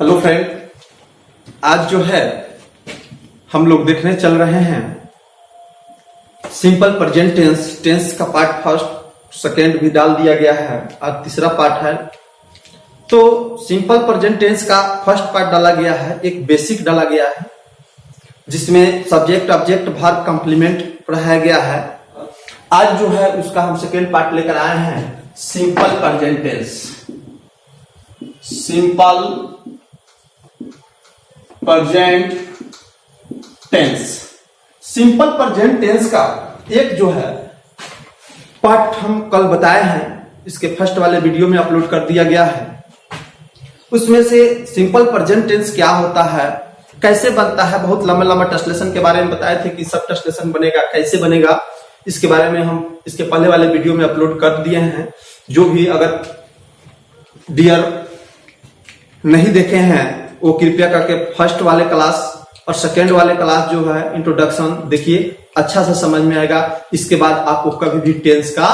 Hello friend, आज जो है हम लोग देखने चल रहे हैं सिंपल प्रेजेंट टेंस का पार्ट फर्स्ट सेकेंड भी डाल दिया गया है, आज तीसरा पार्ट है। तो सिंपल प्रेजेंट टेंस का फर्स्ट पार्ट डाला गया है, एक बेसिक डाला गया है जिसमें सब्जेक्ट ऑब्जेक्ट वर्ब कॉम्प्लीमेंट पढ़ाया गया है। आज जो है उसका हम सेकेंड पार्ट लेकर आए हैं, simple present tense. Simple present tense, simple present tense का एक जो है पार्ट हम कल बताए हैं, इसके फर्स्ट वाले वीडियो में अपलोड कर दिया गया है। उसमें से सिंपल प्रेजेंट टेंस क्या होता है, कैसे बनता है, बहुत लंबा लंबा ट्रांसलेशन के बारे में बताए थे कि सब ट्रांसलेशन बनेगा, कैसे बनेगा, इसके बारे में हम इसके पहले वाले वीडियो में अपलोड कर दिए हैं। जो भी अगर डियर नहीं देखे हैं वो कृपया करके फर्स्ट वाले क्लास और सेकेंड वाले क्लास जो है इंट्रोडक्शन देखिए, अच्छा से समझ में आएगा। इसके बाद आपको कभी भी टेंस का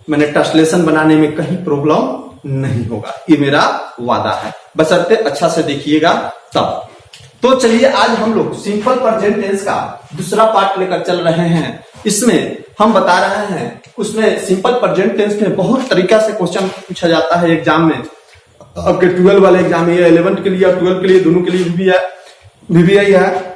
मैंने ट्रांसलेशन बनाने में कहीं प्रॉब्लम नहीं होगा, ये मेरा वादा है, बशर्ते अच्छा से देखिएगा तब। तो चलिए आज हम लोग सिंपल प्रेजेंट टेंस का दूसरा पार्ट लेकर चल रहे हैं। इसमें हम बता रहे हैं, उसमें सिंपल प्रेजेंट टेंस में बहुत तरीका से क्वेश्चन पूछा जाता है एग्जाम में। आपके 12 वाले एग्जाम में 11 के लिए और 12 के लिए दोनों के लिए VVI है।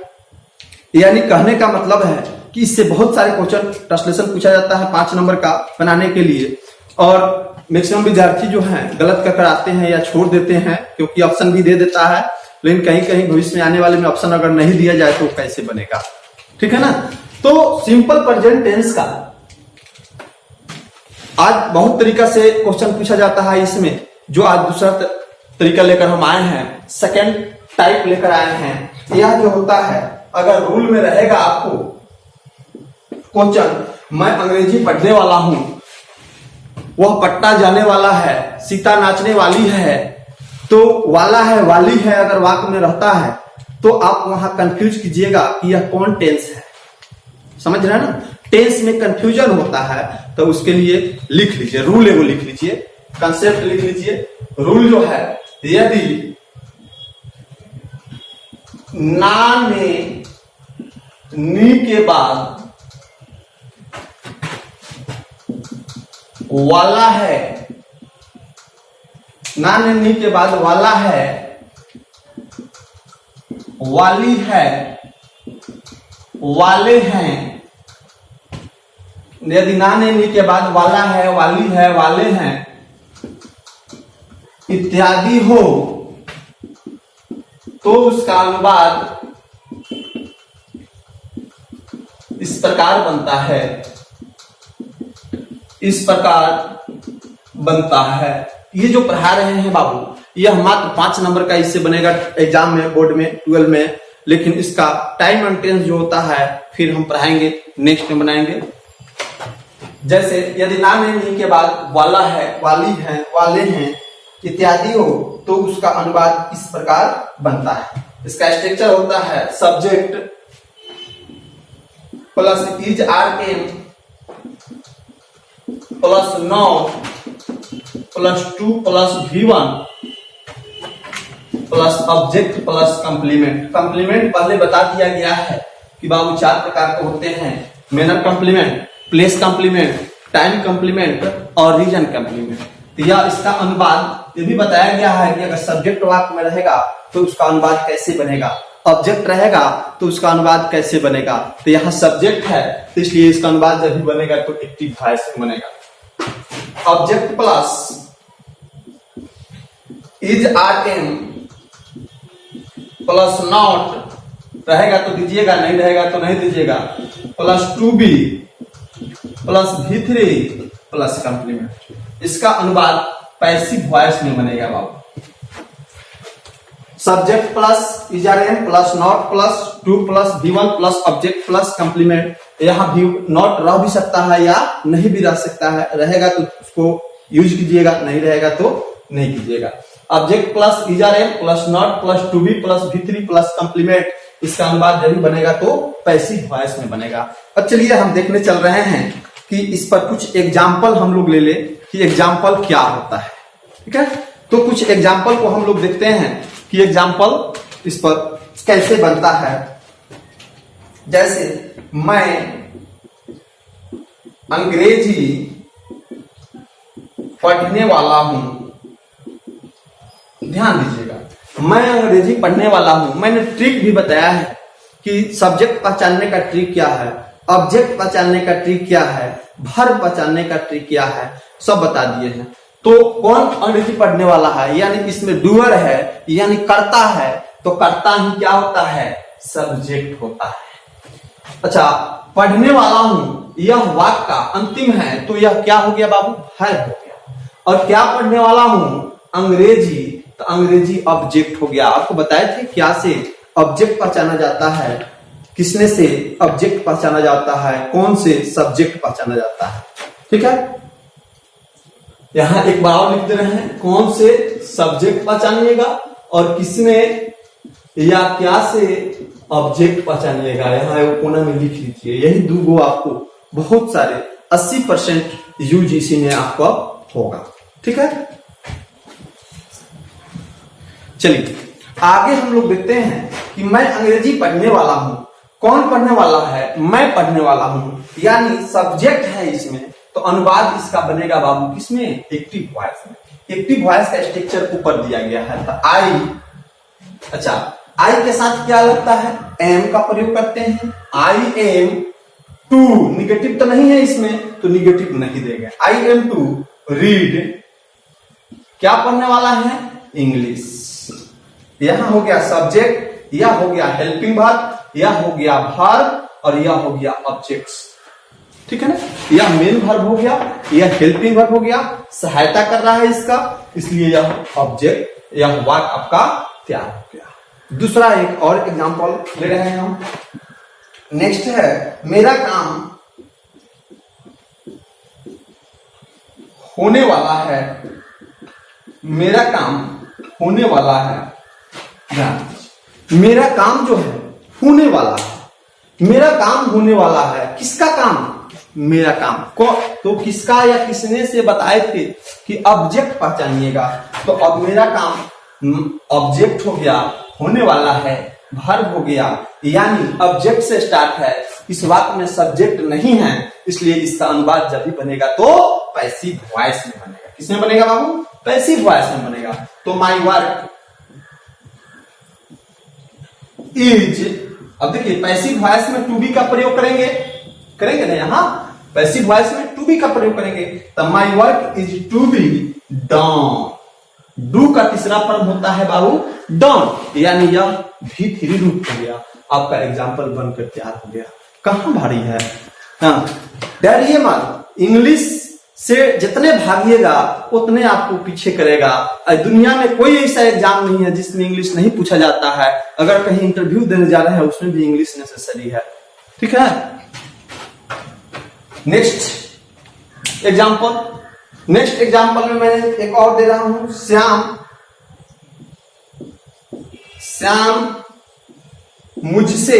यानी कहने का मतलब है कि इससे बहुत सारे क्वेश्चन ट्रांसलेशन पूछा जाता है 5 नंबर का बनाने के लिए, और मैक्सिमम विद्यार्थी जो हैं गलत कर आते हैं या छोड़ देते हैं, क्योंकि ऑप्शन भी दे देता है, लेकिन कहीं कहीं भविष्य में आने वाले में ऑप्शन अगर नहीं दिया जाए तो कैसे बनेगा, ठीक है ना। तो सिंपल प्रेजेंट टेंस का आज बहुत तरीका से क्वेश्चन पूछा जाता है। इसमें जो आज दूसरा तरीका लेकर हम आए हैं, सेकेंड टाइप लेकर आए हैं। यह जो होता है, अगर रूल में रहेगा आपको क्वेश्चन, मैं अंग्रेजी पढ़ने वाला हूं, वह पटना जाने वाला है, सीता नाचने वाली है, तो वाला है वाली है अगर वाक्य में रहता है तो आप वहां कंफ्यूज कीजिएगा कि यह कौन टेंस है। समझ रहे हैं ना, टेंस में कंफ्यूजन होता है तो उसके लिए लिख लीजिए, रूल है वो लिख लीजिए, कंसेप्ट लिख लीजिए। रूल जो है, यदि ना ने नी के बाद वाला है, ना ने नी के बाद वाला है, वाली है, वाले हैं, यदि ना ने नी के बाद वाला है, वाली है, वाले हैं इत्यादि हो तो उसका अनुवाद इस प्रकार बनता है, इस प्रकार बनता है। ये जो पढ़ा रहे हैं बाबू, यह मात्र 5 नंबर का इससे बनेगा एग्जाम में, बोर्ड में 12 में, लेकिन इसका टाइम एंड टेंस जो होता है फिर हम पढ़ाएंगे, नेक्स्ट में बनाएंगे। जैसे यदि ना ने नी के बाद वाला है, वाली है, वाले हैं इत्यादि हो तो उसका अनुवाद इस प्रकार बनता है। इसका स्ट्रक्चर होता है subject plus is are am plus noun plus 2 plus V1 plus object plus complement. Complement पहले बता दिया गया है कि बाबू 4 प्रकार के होते हैं, manner complement, place complement, time complement और रीजन कंप्लीमेंट। तो यह इसका अनुवाद ये भी बताया गया है कि अगर सब्जेक्ट वाक्य में रहेगा तो उसका अनुवाद कैसे बनेगा, ऑब्जेक्ट रहेगा तो उसका अनुवाद कैसे बनेगा। तो यहाँ सब्जेक्ट है तो इसलिए इसका अनुवाद जब भी बनेगा तो एक्टिव वॉइस में बनेगा। Object plus is are am plus not रहेगा तो दीजिएगा, नहीं रहेगा तो नहीं दीजिएगा, plus 2B plus V3 plus complement. इसका अनुवाद पैसिव वॉइस में बनेगा बाबू। Subject plus is are am plus not plus 2 plus V1 plus object plus complement. यहाँ भी नॉट रह भी सकता है या नहीं भी रह सकता है, रहेगा तो उसको यूज कीजिएगा, नहीं रहेगा तो नहीं कीजिएगा। Object plus is are am plus not plus 2B plus V3 plus complement, इसका अनुवाद जब भी बनेगा तो पैसिव वॉइस में बनेगा। अब चलिए हम देखने चल रहे हैं कि इस पर कुछ एग्जाम्पल हम लोग ले कि एग्जाम्पल क्या होता है, ठीक है। तो कुछ एग्जाम्पल को हम लोग देखते हैं कि एग्जाम्पल इस पर कैसे बनता है। जैसे मैं अंग्रेजी पढ़ने वाला हूं, ध्यान दीजिएगा, मैं अंग्रेजी पढ़ने वाला हूं। मैंने ट्रिक भी बताया है कि सब्जेक्ट पहचानने का ट्रिक क्या है, ऑब्जेक्ट पहचानने का ट्रिक क्या है, वर्ब पहचानने का ट्रिक क्या है, सब बता दिए हैं। तो कौन अंग्रेजी पढ़ने वाला है, यानी इसमें डूअर है, यानी करता है, तो करता ही क्या होता है, सब्जेक्ट होता है। अच्छा, पढ़ने वाला हूं, यह वाक्य का अंतिम है, तो यह क्या हो गया बाबू, वर्ब हो गया। और क्या पढ़ने वाला हूं, अंग्रेजी, तो अंग्रेजी ऑब्जेक्ट हो गया। आपको बताए थे क्या से ऑब्जेक्ट पहचाना जाता है, किसने से ऑब्जेक्ट पहचाना जाता है, कौन से सब्जेक्ट पहचाना जाता है। ठीक है, यहां एक बार और लिख दे रहे हैं, कौन से सब्जेक्ट पहचानिएगा और किसने या क्या से ऑब्जेक्ट पहचानिएगा। यहां एक कोना में लिख लीजिए, यही दो आपको बहुत सारे 80% यूजीसी में आपका होगा। ठीक है, चलिए आगे हम लोग देखते हैं कि मैं अंग्रेजी पढ़ने वाला हूं। कौन पढ़ने वाला है, मैं पढ़ने वाला हूं, यानी सब्जेक्ट है इसमें, तो अनुवाद इसका बनेगा बाबू किसमें, एक्टिव वॉइस में। एक्टिव वॉइस का स्ट्रक्चर ऊपर दिया गया है, तो आई, अच्छा आई के साथ क्या लगता है, एम का प्रयोग करते हैं। आई एम टू, निगेटिव तो नहीं है इसमें, तो निगेटिव नहीं देगा। आई एम टू रीड, क्या पढ़ने वाला है, इंग्लिश। यहां हो गया सब्जेक्ट, यह हो गया हेल्पिंग वर्ब, यह हो गया वर्ब और यह हो गया ऑब्जेक्ट्स। ठीक है ना, यह मेन वर्ब हो गया, यह हेल्पिंग वर्ब हो गया, सहायता कर रहा है इसका, इसलिए यह ऑब्जेक्ट, यह वाक्य आपका तैयार हो गया। दूसरा एक और एग्जांपल ले रहे हैं हम। नेक्स्ट है, मेरा काम होने वाला है, मेरा काम होने वाला है। मेरा काम जो है होने वाला है, मेरा काम होने वाला है, किसका काम, मेरा काम को, तो किसका या किसने से बताए थे कि ऑब्जेक्ट पहचानिएगा, तो अब मेरा काम ऑब्जेक्ट हो गया, होने वाला है वर्ब हो गया, यानी ऑब्जेक्ट से स्टार्ट है। इस वाक्य में सब्जेक्ट नहीं है, इसलिए इसका अनुवाद जब भी बनेगा तो पैसिव वॉइस में बनेगा। किसमें बनेगा बाबू, पैसिव वॉइस में बनेगा। तो माई वर्क इज, अब देखिए पैसिव वॉइस में टू बी का प्रयोग करेंगे ना, यहां पैसिव वॉइस में टू बी का प्रयोग करेंगे। तो my work is to be done. Do का तीसरा फॉर्म होता है बाबू डन, यानी यह भी थ्री रूप हो गया। आपका एग्जाम्पल बनकर तैयार हो गया। कहां भारी है, हाँ डरिए मत, इंग्लिश से जितने भागिएगा उतने आपको पीछे करेगा। दुनिया में कोई ऐसा एग्जाम नहीं है जिसमें इंग्लिश नहीं पूछा जाता है। अगर कहीं इंटरव्यू देने जा रहे हैं उसमें भी इंग्लिश नेसेसरी है। ठीक है, नेक्स्ट एग्जाम्पल में मैं एक और दे रहा हूं। श्याम मुझसे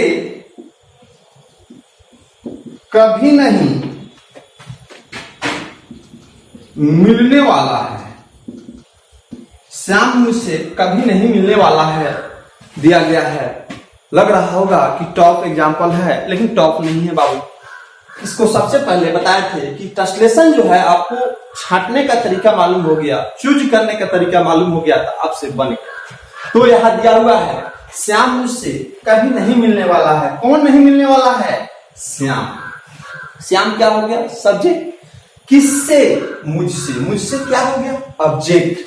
कभी नहीं मिलने वाला है। श्याम मुझसे कभी नहीं मिलने वाला है दिया गया है। लग रहा होगा कि टॉप एग्जाम्पल है, लेकिन टॉप नहीं है बाबू। इसको सबसे पहले बताए थे कि ट्रांसलेशन जो है आपको छांटने का तरीका मालूम हो गया, चूज करने का तरीका मालूम हो गया, तो आपसे बन गया। तो यहां दिया हुआ है श्याम मुझसे कभी नहीं मिलने वाला है। कौन नहीं मिलने वाला है, श्याम। श्याम क्या हो गया, सब्जेक्ट। किससे, मुझसे। मुझसे क्या हो गया, ऑब्जेक्ट।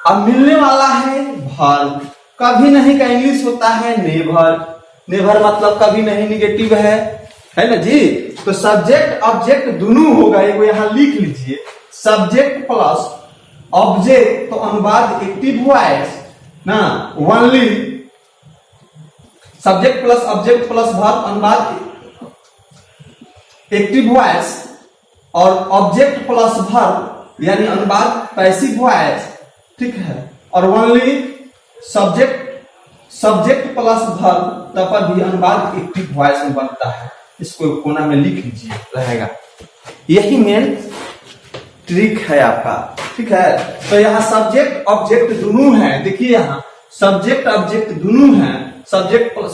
अब मिलने वाला है वर्ब। कभी नहीं का इंग्लिश होता है नेवर। नेवर मतलब कभी नहीं, निगेटिव है ना जी। तो सब्जेक्ट ऑब्जेक्ट दोनों होगा, एगो यहां लिख लीजिए, सब्जेक्ट प्लस ऑब्जेक्ट, तो अनुवाद एक्टिव वॉइस ना, only subject plus object plus verb, अनुवाद एक्टिव वॉइस, और ऑब्जेक्ट प्लस वर्ब यानी अनुवाद पैसिव वॉइस। ठीक है, और ओनली सब्जेक्ट प्लस वर्ब, तब पर भी अनुवाद एक्टिव वॉइस में बनता है। इसको कोना में लिख लीजिए, रहेगा। यही मेन ट्रिक है आपका। ठीक है, तो यहाँ सब्जेक्ट ऑब्जेक्ट दोनों है। देखिए यहाँ सब्जेक्ट ऑब्जेक्ट दोनों हैं, subject plus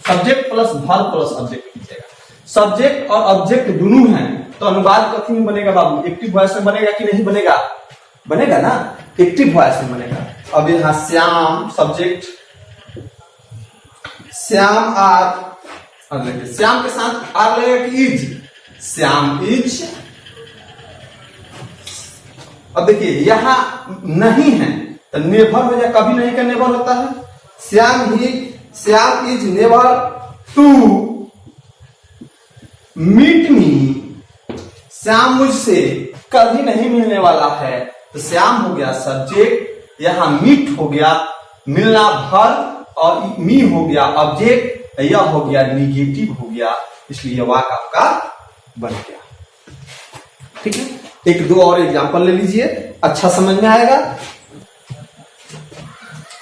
subject plus verb plus object लीजिएगा। सब्जेक्ट और ऑब्जेक्ट दोनों हैं तो अनुवाद कथी में बनेगा बाबू? एक्टिव वॉइस में बनेगा कि नहीं बनेगा? बनेगा ना, एक्टिव वॉइस में बनेगा। अब यहां श्याम सब्जेक्ट, श्याम आर लेंगे, श्याम के साथ आर लगेगा कि इज, श्याम इज। अब देखिए यहां नहीं है तो नेवर हो जाए, कभी नहीं का नेवर होता है। Shyam is never to meet me, Shyam मुझसे कभी नहीं मिलने वाला है, तो श्याम हो गया सब्जेक्ट, यहां मीट हो गया मिलना वर्ब, और मी हो गया ऑब्जेक्ट, यह हो गया निगेटिव हो गया, इसलिए वाक्य आपका बन गया। ठीक है, एक दो और एग्जांपल ले लीजिए, अच्छा समझ में आएगा।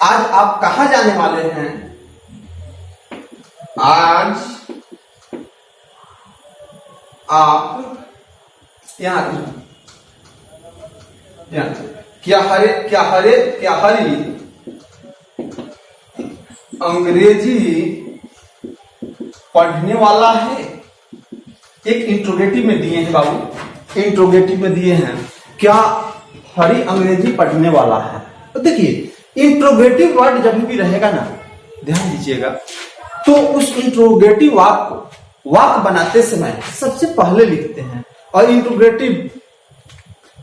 आज आप कहां जाने वाले हैं? आज आप यहां क्या हरी अंग्रेजी पढ़ने वाला है? एक इंट्रोगेटिव में दिए हैं बाबू, इंट्रोगेटिव में दिए हैं, क्या हरी अंग्रेजी पढ़ने वाला है? तो देखिए इंट्रोगेटिव वर्ड जब भी रहेगा ना, ध्यान दीजिएगा, तो उस इंट्रोगेटिव वाक्य बनाते समय सबसे पहले लिखते हैं, और इंट्रोगेटिव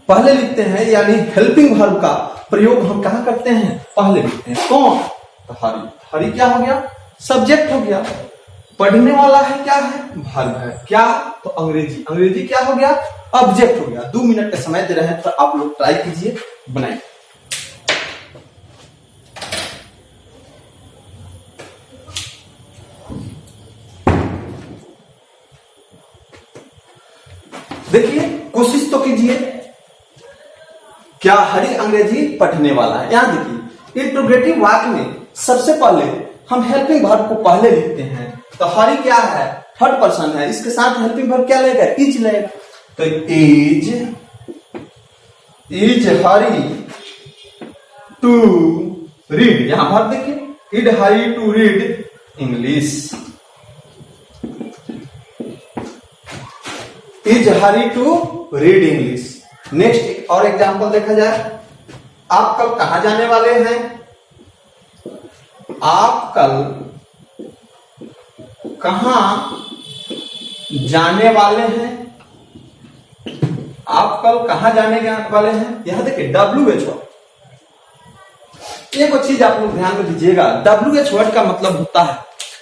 पहले लिखते हैं, यानी हेल्पिंग वर्ब का प्रयोग हम कहां करते हैं? पहले लिखते हैं। कौन? तो हरी, हरी क्या हो गया? सब्जेक्ट हो गया। पढ़ने वाला है क्या है? वर्ब है। क्या? तो अंग्रेजी, अंग्रेजी क्या हो गया? ऑब्जेक्ट हो गया। 2 मिनट का समय दे रहे हैं तो आप लोग ट्राई कीजिए, बनाइए। देखिए कोशिश तो कीजिए। क्या हरी अंग्रेजी पढ़ने वाला है? यहां देखिए इंट्रोगेटिव वाक्य में सबसे पहले हम हेल्पिंग वर्ब को पहले लिखते हैं, तो हरी क्या है? थर्ड पर्सन है, इसके साथ हेल्पिंग वर्ब क्या लेगा? इज लेगा। तो इज हरी टू रीड, यहां वर्ब देखिए, is Hari to read English, is Hari to read English. Next एक और एग्जांपल देखा जाए। आप कल कहां जाने वाले हैं? आप कल कहां जाने वाले हैं? आप कल कहां जाने वाले हैं? यहां देखिए WH वर्ड, एक चीज आप लोग ध्यान में दीजिएगा, WH वर्ड का मतलब होता है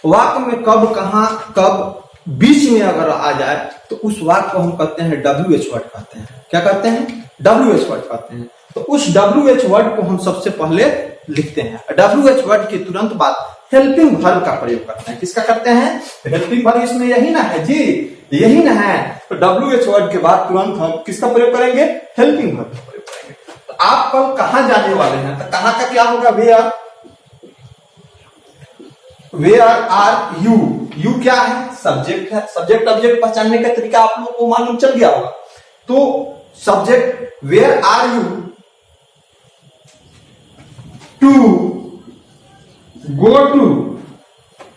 वाक्य में कब, कहां, कब, बीच में अगर आ जाए तो उस वाक्य को हम कहते हैं WH वर्ड कहते हैं। क्या कहते हैं? WH वर्ड कहते हैं। तो उस WH वर्ड को हम सबसे पहले लिखते हैं। WH वर्ड के तुरंत बाद हेल्पिंग वर्ब का प्रयोग करते हैं। किसका करते हैं? हेल्पिंग वर्ब इसमें यही ना है जी, यही ना है। तो WH वर्ड के बाद तुरंत हम किसका प्रयोग करेंगे? हेल्पिंग वर्ब का प्रयोग करेंगे। तो आप कल कहां जाने वाले हैं? तो कहां का क्या होगा? वेयर आर यू, यू क्या है? सब्जेक्ट है। सब्जेक्ट ऑब्जेक्ट पहचानने का तरीका आप लोगों को मालूम चल गया होगा। तो subject where are you to go to,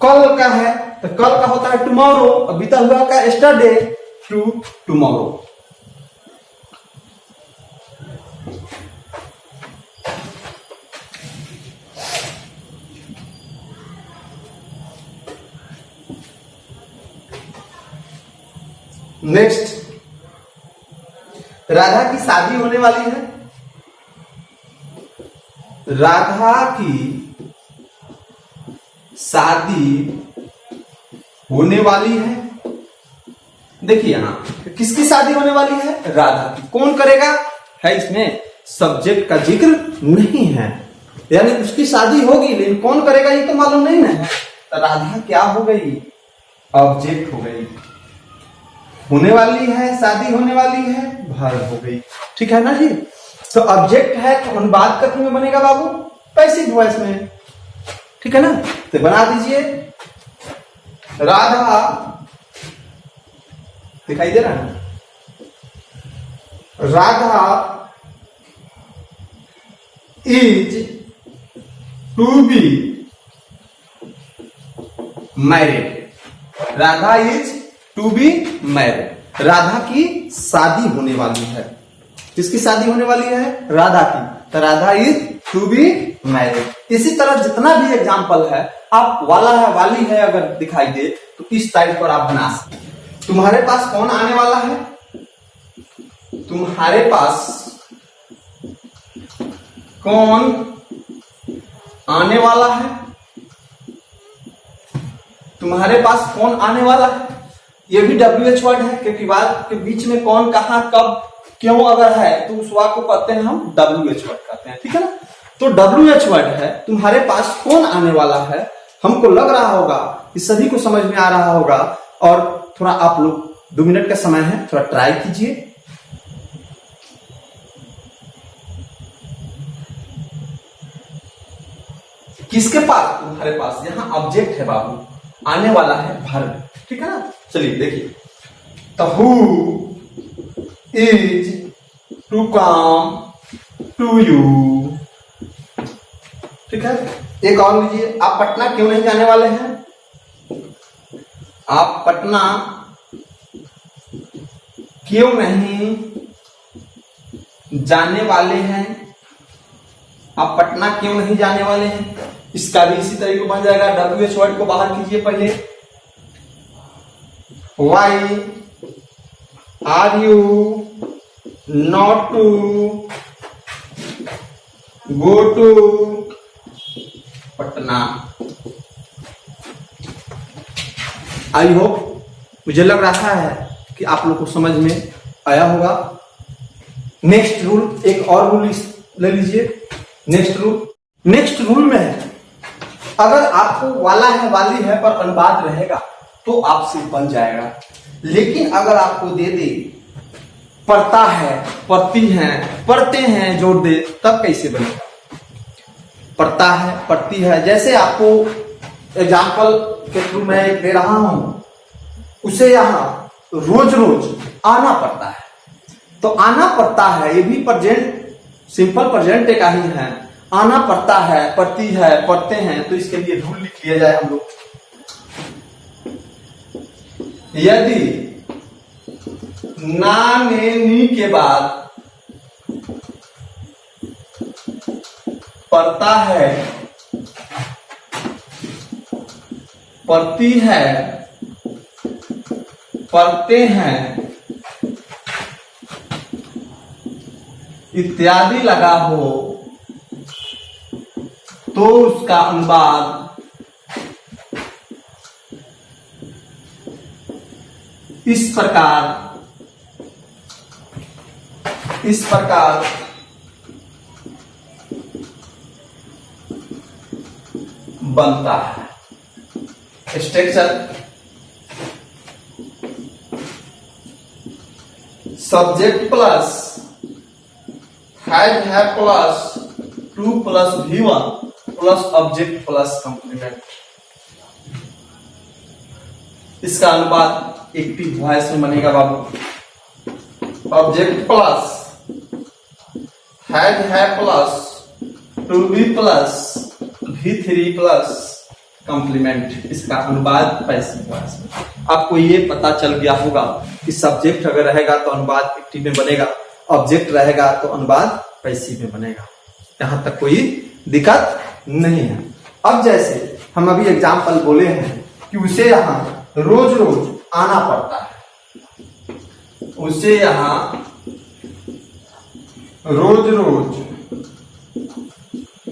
कल का है तो कल का होता है टुमारो, और बीता हुआ का yesterday, to tomorrow. Next, Radha की शादी होने वाली है। राधा की शादी होने वाली है। देखिए यहां किसकी शादी होने वाली है? राधा की। कौन करेगा? है इसमें सब्जेक्ट का जिक्र नहीं है, यानी उसकी शादी होगी, लेकिन कौन करेगा ये तो मालूम नहीं है। तो राधा क्या हो गई? ऑब्जेक्ट हो गई। होने वाली है, शादी होने वाली है, वर्ब हो गई। ठीक है ना जी? तो ऑब्जेक्ट है तो अनुवाद कथी में बनेगा बाबू? पैसिव वॉइस में। ठीक है ना? तो बना दीजिए, राधा, दिखाई दे रहा है? Radha is to be married. Radha is to be married. Radha की शादी होने वाली है। किसकी शादी होने वाली है? राधा की। तो Radha is to be married. इसी तरह जितना भी एग्जाम्पल है, आप वाला है वाली है अगर दिखाई दे तो इस टाइप पर आप बना सकते। तुम्हारे पास कौन आने वाला है? तुम्हारे पास कौन आने वाला है? तुम्हारे पास कौन आने वाला है? ये भी WH वर्ड है, क्योंकि वाक्य के बीच में कौन, कहां, कब, क्यों अगर है तो उस वाक्य को कहते हैं हम WH वर्ड कहते हैं। ठीक है ना? तो WH वर्ड है, तुम्हारे पास कौन आने वाला है। हमको लग रहा होगा कि सभी को समझ में आ रहा होगा, और थोड़ा आप लोग 2 मिनट का समय है, थोड़ा ट्राई कीजिए। किसके पास? तुम्हारे पास। यहां ऑब्जेक्ट है बाबू, आने वाला है वर्ब। ठीक है ना? चलिए देखिए, तो who is to come to you. ठीक है? एक और लीजिए, आप पटना क्यों नहीं जाने वाले हैं? आप पटना क्यों नहीं जाने वाले हैं? आप पटना क्यों नहीं जाने वाले हैं? इसका भी इसी तरीके बन जाएगा। WH वर्ड को बाहर कीजिए पहले। Why are you not to go to Patna? I hope, मुझे लग रहा है कि आप लोग को समझ में आया होगा। नेक्स्ट रूल, एक और रूल ले लीजिए। नेक्स्ट रूल में है, अगर आपको वाला है वाली है पर अनुवाद रहेगा तो आपसे बन जाएगा। लेकिन अगर आपको दे दे पढ़ता है, पढ़ती हैं, पढ़ते हैं जोड़ दे, तब कैसे बनेगा? पढ़ता है, पढ़ती है, जैसे आपको एग्जाम्पल के थ्रू मैं दे रहा हूं, उसे यहां रोज रोज आना पड़ता है। तो आना पड़ता है, ये भी प्रेजेंट, सिंपल प्रेजेंट का ही है। आना पड़ता है, पढ़ती है, पढ़ते हैं, तो इसके लिए रूल लिख लिया जाए हम लोग। यदि ना ने नी के बाद पढ़ता है, पढ़ती है, पढ़ते हैं इत्यादि लगा हो तो उसका अनुवाद इस प्रकार बनता है। स्ट्रक्चर: सब्जेक्ट प्लस है plus to plus V1 plus object plus complement. इसका अनुपात एक्टिव वॉइस में बनेगा बाबू। ऑब्जेक्ट प्लस है plus to be plus V3 plus complement. इसका अनुवाद पैसिव वॉइस में। आपको ये पता चल गया होगा कि सब्जेक्ट अगर रहेगा तो अनुवाद एक्टिव में बनेगा, ऑब्जेक्ट रहेगा तो अनुवाद पैसिव में बनेगा। यहां तक कोई दिक्कत नहीं है। अब जैसे हम अभी एग्जाम्पल बोले हैं कि उसे यहां रोज रोज आना पड़ता है, उसे यहां रोज रोज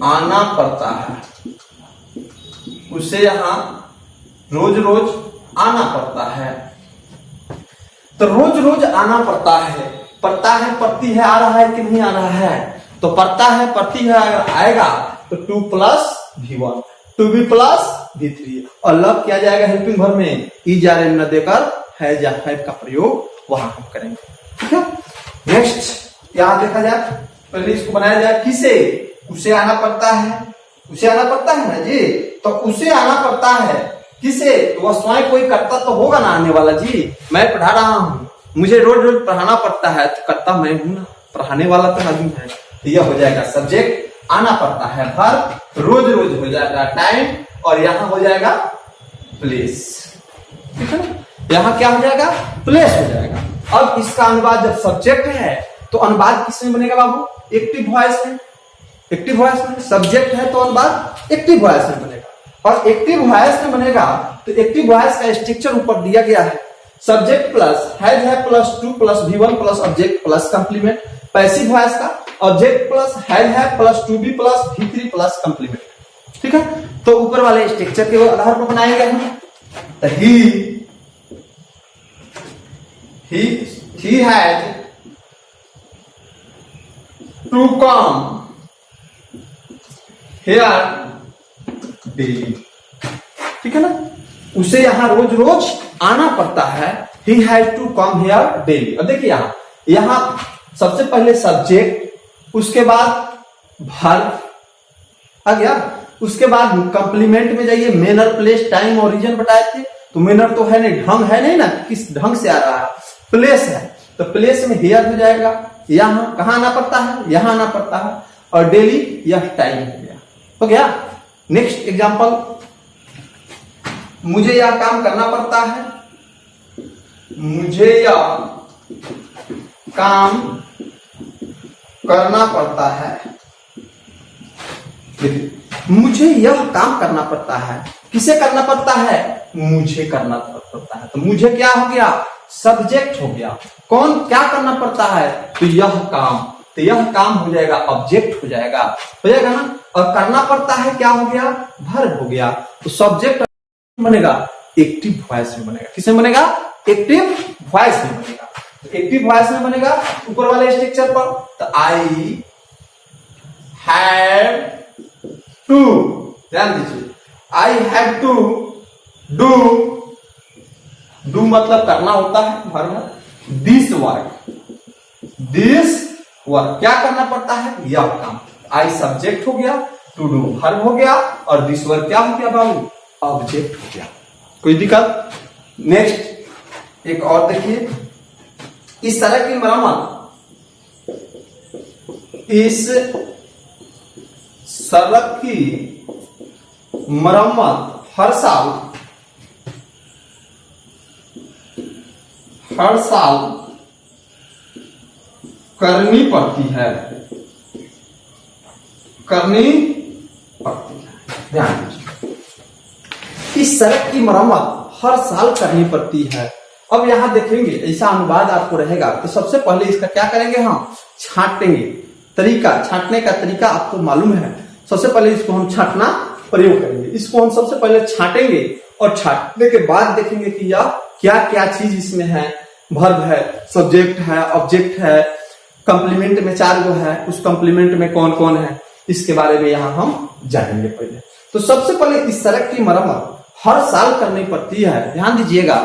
आना पड़ता है, उसे यहां रोज रोज आना पड़ता है। तो रोज रोज आना पड़ता है, पढ़ता है, पढ़ती है, आ रहा है कि नहीं आ रहा है? तो पढ़ता है, पढ़ती है अगर आएगा तो 2 plus V1, 2B plus V3 और लग किया जाएगा हेल्पिंग वर्ब में इज आर एम न देकर है या है का प्रयोग वहां हम करेंगे। ठीक है? नेक्स्ट यहां देखा जाए, पहले इसको बनाया जाए। किसे? उसे आना पड़ता है, उसे आना पड़ता है ना जी, तो उसे आना पड़ता है। किसे? तो वह स्वयं कोई करता तो होगा ना आने वाला जी। मैं पढ़ा रहा हूं, मुझे रोज रोज पढ़ाना पड़ता है, तो करता मैं हूं ना, पढ़ाने वाला तो आदमी है। तो यह हो जाएगा सब्जेक्ट। आना पड़ता है, वर्ब रोज रोज हो जाएगा टाइम, और यहाँ हो जाएगा प्लेस, ठीक है ना, यहाँ क्या हो जाएगा, प्लेस हो जाएगा। अब इसका अनुवाद जब सब्जेक्ट है तो अनुवाद किसमें बनेगा बाबू, एक्टिव वॉइस में, एक्टिव वॉइस में। सब्जेक्ट है तो अनुवाद एक्टिव वॉइस में बनेगा, और एक्टिव वॉइस में बनेगा तो एक्टिव वॉइस का स्ट्रक्चर ऊपर दिया गया है, सब्जेक्ट प्लस हैज है plus to plus V1 plus object plus complement. Passive voice का ऑब्जेक्ट प्लस हैज है plus to be plus V3 plus complement, ठीक है। तो ऊपर वाले स्ट्रक्चर के आधार पर बनाएंगे हम। He had to come here daily, ठीक है ना, उसे यहां रोज रोज आना पड़ता है। He had to come here daily। अब देखिए यहां सबसे पहले सब्जेक्ट, उसके बाद वर्ब आ गया, उसके बाद कंप्लीमेंट में जाइए, मैनर प्लेस टाइम और रीजन बताए थे, तो मैनर तो है नहीं, ढंग है नहीं ना, किस ढंग से आ रहा है, प्लेस है तो प्लेस में हेयर हो जाएगा, यहां कहां आना पड़ता है, यहां आना पड़ता है, और डेली यह टाइम हो गया। नेक्स्ट एग्जांपल, मुझे यह काम करना पड़ता है, मुझे यह काम करना पड़ता है, मुझे यह काम करना पड़ता है, किसे करना पड़ता है, मुझे करना पड़ता है, तो मुझे क्या हो गया, सब्जेक्ट हो गया। कौन क्या करना पड़ता है, तो यह काम, तो यह काम हो जाएगा ऑब्जेक्ट हो जाएगा ना, और करना पड़ता है क्या हो गया, वर्ब हो गया। तो सब्जेक्ट बनेगा एक्टिव वॉइस में बनेगा, किसमें बनेगा, एक्टिव वॉइस में बनेगा। तो एक्टिव वॉइस में बनेगा ऊपर वाले स्ट्रक्चर पर, तो आई हैव टू, ध्यान दीजिए, आई हैव टू डू मतलब करना होता है, वर्ब, दिस वर्क क्या करना पड़ता है, यह काम। आई सब्जेक्ट हो गया, टू डू वर्ब हो गया, और दिस वर्क क्या हो गया बाबू, ऑब्जेक्ट हो गया। कोई दिक्कत। नेक्स्ट एक और देखिए, इस तरह की मरम्मत, इस सड़क की मरम्मत हर साल करनी पड़ती है, ध्यान दीजिए, इस सड़क की मरम्मत हर साल करनी पड़ती है। अब यहां देखेंगे ऐसा अनुवाद आपको रहेगा, तो सबसे पहले इसका क्या करेंगे, हम छांटेंगे, तरीका, छांटने का तरीका आपको मालूम है। सबसे पहले इसको हम छांटना प्रयोग करेंगे, इसको हम सबसे पहले छांटेंगे, और छांटने के बाद देखेंगे कि यह क्या क्या चीज इसमें है, वर्ब है, सब्जेक्ट है, ऑब्जेक्ट है, कंप्लीमेंट में 4 गो है, उस कंप्लीमेंट में कौन कौन है, इसके बारे में यहां हम जानेंगे पहले। तो सबसे पहले इस सड़क की मरम्मत हर साल करनी पड़ती है, ध्यान दीजिएगा,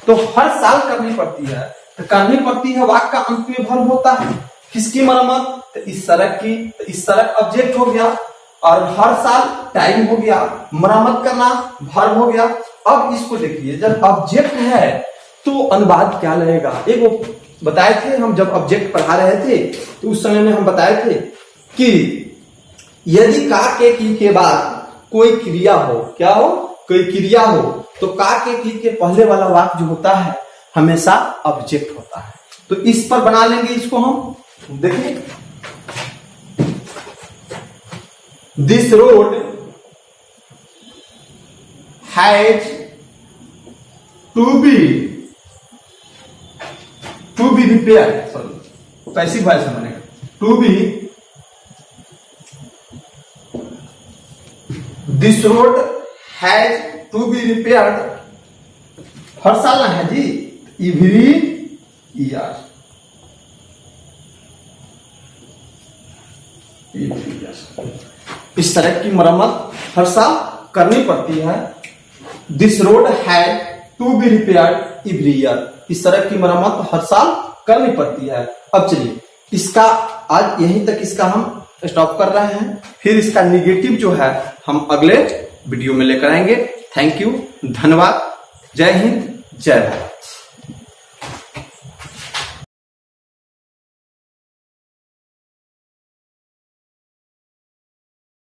तो हर साल करनी पड़ती है, तो करनी पड़ती है वाक्य का अंत में वर्ब होता है, किसकी मरम्मत, तो इस सड़क की, तो इस सड़क ऑब्जेक्ट हो गया, और हर साल टाइम हो गया, मरम्मत करना वर्ब हो गया। अब इसको देखिए, जब ऑब्जेक्ट है तो अनुवाद क्या लगेगा, एक वो बताए थे हम जब ऑब्जेक्ट पढ़ा रहे थे, तो उस समय में हम बताए थे कि यदि का के की के बाद कोई क्रिया हो, क्या हो, कोई क्रिया हो, तो का के की के पहले वाला वाक्य जो होता है हमेशा ऑब्जेक्ट होता है। तो इस पर बना लेंगे इसको हम, देखिए, this road has to be repair, sorry passive voice में बनेगा, to be, this road has to be repaired, हर साल ना है जी, एवरी ईयर, इस सड़क की मरम्मत हर साल करनी पड़ती है। This road has to be repaired every year, इस सड़क की मरम्मत हर साल करनी पड़ती है। अब चलिए इसका आज यहीं तक इसका हम स्टॉप कर रहे हैं, फिर इसका निगेटिव जो है हम अगले वीडियो में लेकर आएंगे। थैंक यू, धन्यवाद, जय हिंद, जय भारत।